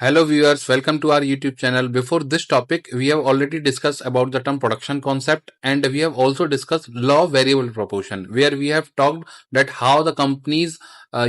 Hello viewers, welcome to our YouTube channel. Before this topic, we have already discussed about the term production concept and we have also discussed law of variable proportion where we have talked that how the companies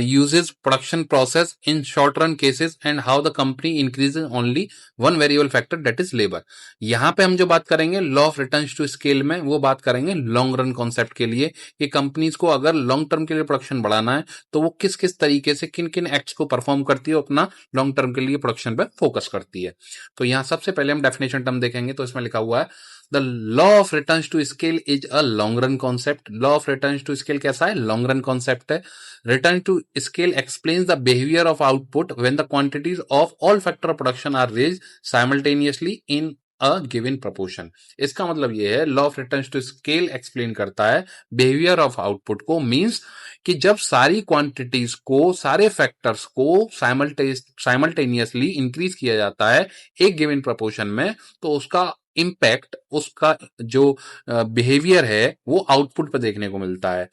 uses production process in short run cases and how the company increases only one variable factor that is labor. यहाँ पे हम जो बात करेंगे law of returns to scale में वो बात करेंगे लॉन्ग रन कॉन्सेप्ट के लिए कि कंपनीज को अगर लॉन्ग टर्म के लिए प्रोडक्शन बढ़ाना है तो वो किस किस तरीके से किन किन एक्ट्स को परफॉर्म करती है अपना लॉन्ग टर्म के लिए प्रोडक्शन पे फोकस करती है। तो यहाँ सबसे पहले हम डेफिनेशन टर्म देखेंगे तो इसमें लिखा हुआ है the law of returns to scale is a long run concept. Law of returns to scale कैसा है? लॉन्ग रन कॉन्सेप्ट है। Return to scale explains the behaviour of output when the quantities of all factor of production are raised simultaneously in a given proportion. इसका मतलब ये है law of returns to scale explain करता है behaviour of output को, means कि जब सारी क्वांटिटीज को सारे फैक्टर्स को साइमल्टेनियसली इंक्रीज किया जाता है एक गिवन प्रपोर्शन में तो उसका इम्पैक्ट, उसका जो बिहेवियर है वो आउटपुट पर देखने को मिलता है।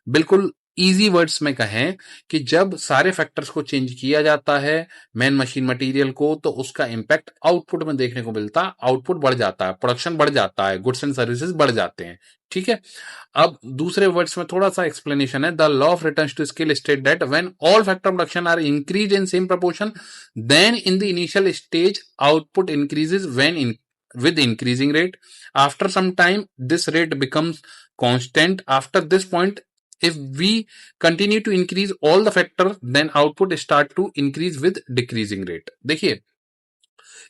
बिल्कुल इजी वर्ड्स में कहें कि जब सारे फैक्टर्स को चेंज किया जाता है मैन मशीन मटेरियल को तो उसका इंपैक्ट आउटपुट में देखने को मिलता है। आउटपुट बढ़ जाता है, प्रोडक्शन बढ़ जाता है, गुड्स एंड सर्विसेज बढ़ जाते हैं। ठीक है, अब दूसरे वर्ड्स में थोड़ा सा एक्सप्लेनेशन है। The law of returns to scale state that when all factor production are increase in same proportion then in the initial stage output increases when in with increasing rate. After some time this rate becomes constant. After this point if we continue to increase all the factors then output start to increase with decreasing rate. देखिए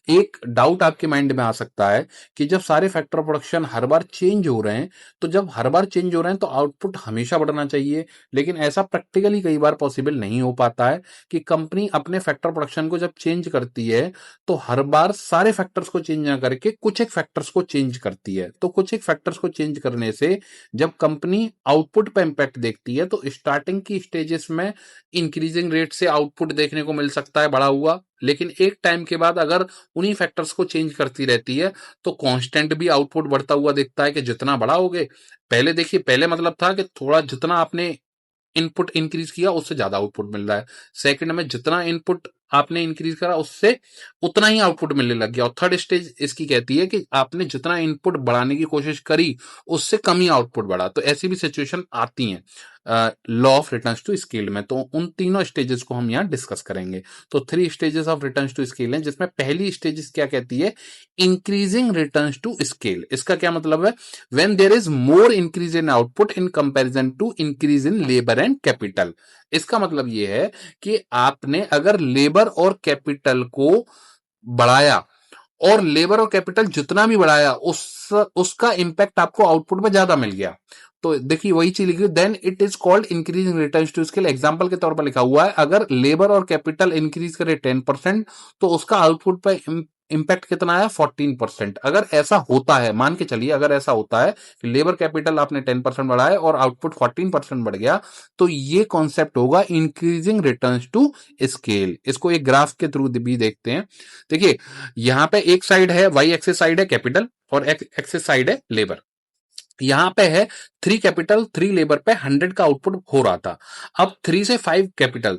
एक doubt आपके mind में आ सकता है कि जब सारे factor production हर बार change हो रहे हैं तो जब हर बार चेंज हो रहे हैं तो आउटपुट हमेशा बढ़ना चाहिए, लेकिन ऐसा प्रैक्टिकली कई बार पॉसिबल नहीं हो पाता है कि कंपनी अपने फैक्टर प्रोडक्शन को जब चेंज करती है तो हर बार सारे फैक्टर्स को चेंज ना करके कुछ एक फैक्टर्स को चेंज करती है। तो कुछ एक फैक्टर्स को चेंज करने से जब कंपनी आउटपुट पर इंपैक्ट देखती है तो स्टार्टिंग की स्टेजेस में इंक्रीजिंग रेट से आउटपुट देखने को मिल सकता है बढ़ा हुआ, लेकिन एक टाइम के बाद अगर उन्हीं फैक्टर्स को चेंज करती रहती है तो कांस्टेंट भी आउटपुट बढ़ता हुआ दिखता है कि जितना बढ़ाओगे, पहले देखिए पहले मतलब था कि थोड़ा जितना आपने इनपुट इंक्रीज किया उससे ज्यादा आउटपुट मिल रहा है, सेकंड में जितना इनपुट आपने इंक्रीज करा उससे उतना ही आउटपुट मिलने लग गया, और थर्ड स्टेज इसकी कहती है कि आपने जितना इनपुट बढ़ाने की कोशिश करी उससे कम ही आउटपुट बढ़ा। तो ऐसी भी सिचुएशन आती हैं law of returns to scale में। तो उन तीनों स्टेजेस को हम यहाँ डिस्कस करेंगे। तो 3 stages of returns to scale हैं जिसमें पहली स्टेजेस क्या कहती है? Increasing returns to scale. इसका क्या मतलब है? When there is more increase in output in comparison to increase in labour and capital. इसका मतलब ये है कि आपने अगर लेबर और कैपिटल को बढ़ाया और लेबर और कैपिटल जितना भी बढ़ाया उसका इंपैक्ट आपको आउटपुट में ज्यादा मिल गया तो देखिए वही चीज लिखी, then it is called increasing returns to scale. Example के तौर पर लिखा हुआ है अगर लेबर और कैपिटल इंक्रीज करे 10% तो उसका आउटपुट पे इम्पैक्ट कितना आया? 14%। अगर ऐसा होता है, मान के चलिए अगर ऐसा होता है कि लेबर कैपिटल आपने 10% बढ़ाया और आउटपुट 14% बढ़ गया तो ये कॉन्सेप्ट होगा इंक्रीजिंग रिटर्न्स टू स्केल। इसको एक ग्राफ के थ्रू भी देखते हैं। देखिए यहां पे एक साइड है वाई एक्सिस साइड है कैपिटल और एक्सिस साइड है लेबर। यहां पे है 3 कैपिटल 3 लेबर पे 100 का आउटपुट हो रहा था। अब 3 से 5 कैपिटल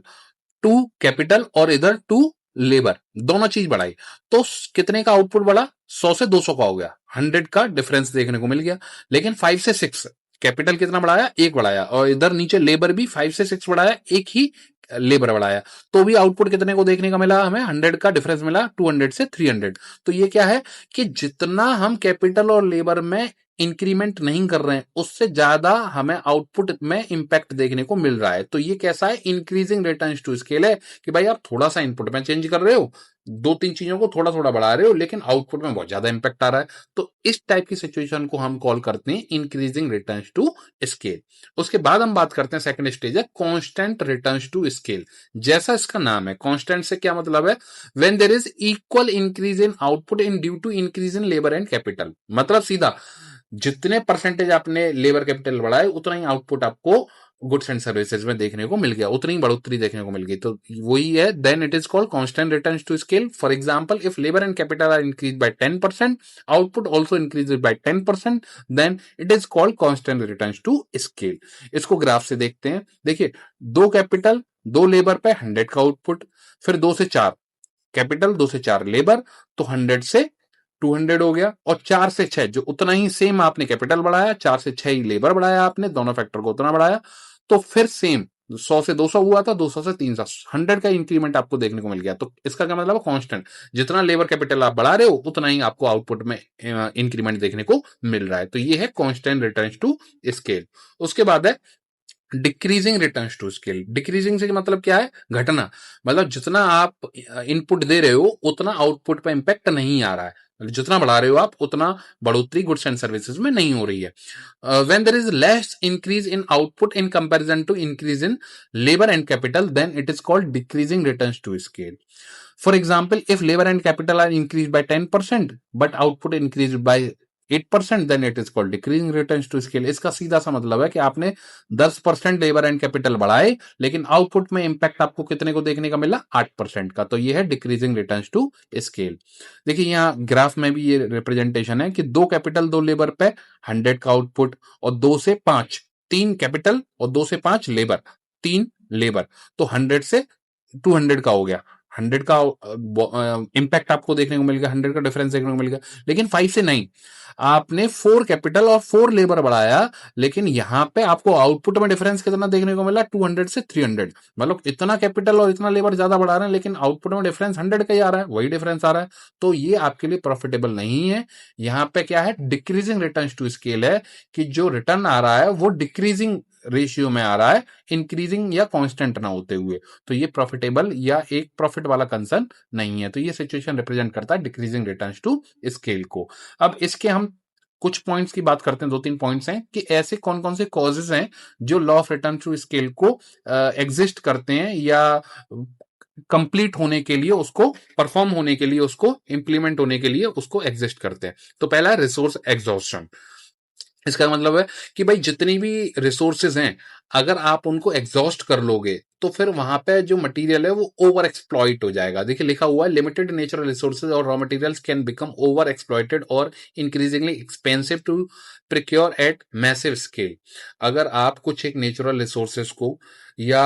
2 कैपिटल और इधर 2 लेबर दोनों चीज बढ़ाई तो कितने का आउटपुट बढ़ा? 100 से 200 का हो गया, 100 का डिफरेंस देखने को मिल गया। लेकिन 5 से 6 कैपिटल कितना बढ़ाया? एक बढ़ाया, और इधर नीचे लेबर भी 5 से 6 बढ़ाया, एक ही लेबर बढ़ाया तो भी आउटपुट कितने को देखने का मिला? हमें 100 का डिफरेंस मिला 200 से 300। तो ये क्या है कि जितना हम कैपिटल और लेबर में इंक्रीमेंट नहीं कर रहे हैं उससे ज्यादा हमें आउटपुट में इंपैक्ट देखने को मिल रहा है। तो ये कैसा है? इंक्रीजिंग रिटर्न्स टू स्केल है कि भाई आप थोड़ा सा इनपुट में चेंज कर रहे हो, 2-3 चीजों को थोड़ा थोड़ा बढ़ा रहे हो लेकिन आउटपुट में बहुत ज्यादा इंपैक्ट आ रहा है। तो इस टाइप की सिचुएशन को हम कॉल करते हैं इंक्रीजिंग रिटर्न्स टू स्केल। उसके बाद हम बात करते हैं सेकंड स्टेज है कांस्टेंट रिटर्न्स टू स्केल। जैसा इसका नाम है, कांस्टेंट से क्या मतलब है? When there is equal increase in output in due to increase in labour and capital. मतलब सीधा जितने परसेंटेज आपने लेबर कैपिटल बढ़ाए उतना ही आउटपुट आपको गुड्स एंड सर्विसेज में देखने को मिल गया, उतनी बढ़ोतरी देखने को मिल गई। तो वही है, then it is called constant returns to scale. For example if labour and capital are increase by 10%, output also increase by 10%, then it is called constant returns to scale. इसको ग्राफ से देखते हैं। देखिए 2 कैपिटल 2 लेबर पे 100 का output, फिर 2 से 4 capital, 2 से 4 लेबर, तो 100 से 200 हो गया। और 4 से 6 जो उतना ही सेम आपने कैपिटल बढ़ाया, 4 से 6 ही लेबर बढ़ाया आपने, दोनों फैक्टर को उतना बढ़ाया, तो फिर सेम 100 से 200 हुआ था, 200 से 300, 100 का इंक्रीमेंट आपको देखने को मिल गया। तो इसका क्या मतलब है, कांस्टेंट, जितना लेबर कैपिटल आप बढ़ा रहे हो उतना ही आपको आउटपुट में इंक्रीमेंट देखने को मिल रहा है। तो ये है कांस्टेंट रिटर्न्स टू स्केल। उसके बाद है decreasing returns to scale. Decreasing से मतलब क्या है, घटना, मतलब जितना आप इनपुट दे रहे हो उतना आउटपुट पे इंपैक्ट नहीं आ रहा है, मतलब जितना बढ़ा रहे हो आप उतना बढ़ोतरी गुड्स एंड सर्विसेज में नहीं हो रही है। When there is less increase in output in comparison to increase in labour and capital, then it is called decreasing returns to scale. For example, if labor and capital are increased by 10%, but output increased by 8%, then it is called decreasing returns to scale। इसका सीधा सा मतलब है कि आपने 10% labour and capital बढ़ाए, लेकिन output में इंपैक्ट आपको कितने को देखने का मिला, 8% का। तो ये है डिक्रीजिंग रिटर्न्स टू स्केल। देखिए यहाँ ग्राफ में भी ये रिप्रेजेंटेशन है कि 2 कैपिटल 2 लेबर पे 100 का आउटपुट, और 2 से 5 3 कैपिटल और 2 से 5 लेबर, 3 लेबर, तो 100 से 200 का हो गया। 100 का इंपैक्ट आपको देखने को मिल गया, 100 का डिफरेंस देखने को मिल गया। लेकिन 5 से नहीं, आपने 4 कैपिटल और 4 लेबर बढ़ाया, लेकिन यहां पे आपको आउटपुट में डिफरेंस कितना देखने को मिला, 200 से 300। मतलब इतना कैपिटल और इतना लेबर ज्यादा बढ़ा रहे हैं, लेकिन आउटपुट में डिफरेंस 100 का ही आ रहा है, वही डिफरेंस आ रहा है। तो ये आपके लिए प्रॉफिटेबल नहीं है। यहां पे क्या है, डिक्रीजिंग रिटर्न टू स्केल है, कि जो रिटर्न आ रहा है वो डिक्रीजिंग रेशियो में आ रहा है, इंक्रीजिंग या कांस्टेंट ना होते हुए। तो ये प्रॉफिटेबल या एक प्रॉफिट वाला कंसर्न नहीं है। तो ये सिचुएशन रिप्रेजेंट करता है डिक्रीजिंग रिटर्न्स टू स्केल को। अब इसके हम कुछ पॉइंट्स की बात करते हैं, 2-3 पॉइंट्स हैं कि ऐसे कौन कौन से कॉजेज हैं जो law of return to scale को एग्जिस्ट करते हैं, या कंप्लीट होने के लिए, उसको परफॉर्म होने के लिए, उसको इंप्लीमेंट होने के लिए उसको एग्जिस्ट करते हैं। तो पहला है रिसोर्स एग्जॉस्शन। इसका मतलब है कि भाई जितनी भी रिसोर्सेज हैं, अगर आप उनको एग्जॉस्ट कर लोगे तो फिर वहां पे जो मटेरियल है वो ओवर एक्सप्लॉइट हो जाएगा। देखिए लिखा हुआ है, लिमिटेड नेचुरल रिसोर्सेज और raw materials can become over exploited और increasingly expensive to procure at massive scale. अगर आप कुछ एक नेचुरल रिसोर्सेज को या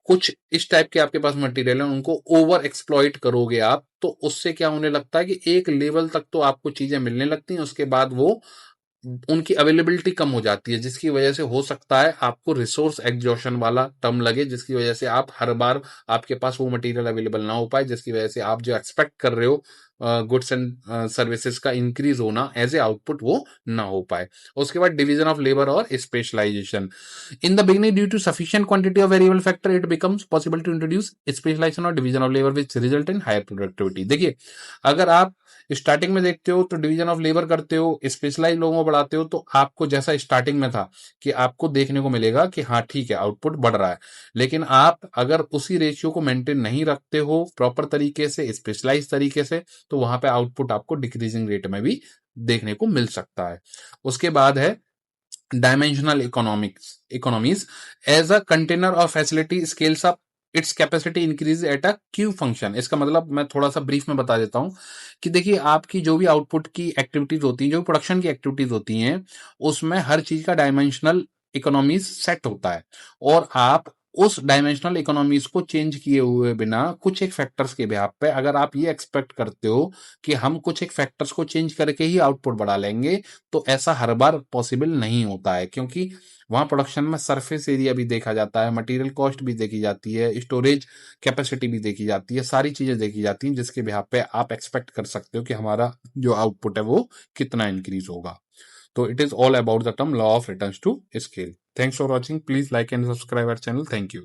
कुछ इस टाइप के आपके पास मटेरियल है उनको ओवर एक्सप्लॉइट करोगे आप, तो उससे क्या होने लगता है कि एक लेवल तक तो आपको चीजें मिलने लगती हैं, उसके बाद वो उनकी अवेलेबिलिटी कम हो जाती है, जिसकी वजह से हो सकता है आपको रिसोर्स एग्जॉशन वाला टर्म लगे, जिसकी वजह से आप हर बार आपके पास वो मटेरियल अवेलेबल ना हो पाए, जिसकी वजह से आप जो एक्सपेक्ट कर रहे हो गुड्स एंड सर्विसेज का इंक्रीज होना एज ए आउटपुट, वो ना हो पाए। उसके बाद डिवीजन ऑफ लेबर और specialisation. In the beginning due to sufficient quantity of variable factor it becomes possible to introduce specialisation और division of labour which result in higher productivity. देखिए अगर आप स्टार्टिंग में देखते हो तो डिवीजन ऑफ लेबर करते हो, स्पेशलाइज लोगों को बढ़ाते हो, तो आपको जैसा स्टार्टिंग में था कि आपको देखने को मिलेगा कि हाँ ठीक है आउटपुट बढ़ रहा है, लेकिन आप अगर उसी रेशियो को मेंटेन नहीं रखते हो प्रॉपर तरीके से, स्पेशलाइज तरीके से, तो वहां पे आउटपुट आपको डिक्रीजिंग रेट में भी देखने को मिल सकता है। उसके बाद है dimensional economies. As a container और facility scales up its capacity increase at a cube function. इसका मतलब मैं थोड़ा सा ब्रीफ में बता देता हूं कि देखिए आपकी जो भी आउटपुट की एक्टिविटीज होती हैं, जो प्रोडक्शन की एक्टिविटीज होती हैं, उसमें हर चीज का डायमेंशनल इकोनॉमीज सेट होता है, और आप उस डायमेंशनल इकोनॉमीज को चेंज किए हुए बिना कुछ एक फैक्टर्स के बिहाफ पे अगर आप ये एक्सपेक्ट करते हो कि हम कुछ एक फैक्टर्स को चेंज करके ही आउटपुट बढ़ा लेंगे, तो ऐसा हर बार पॉसिबल नहीं होता है, क्योंकि वहां प्रोडक्शन में सरफेस एरिया भी देखा जाता है, मटेरियल कॉस्ट भी देखी जाती है, स्टोरेज कैपेसिटी भी देखी जाती है, सारी चीजें देखी जाती हैं, जिसके बिहाफ पे आप एक्सपेक्ट कर सकते हो कि हमारा जो आउटपुट है वो कितना इंक्रीज होगा। तो it is all about the term law of returns to scale. Thanks for watching, please like and subscribe our channel. Thank you.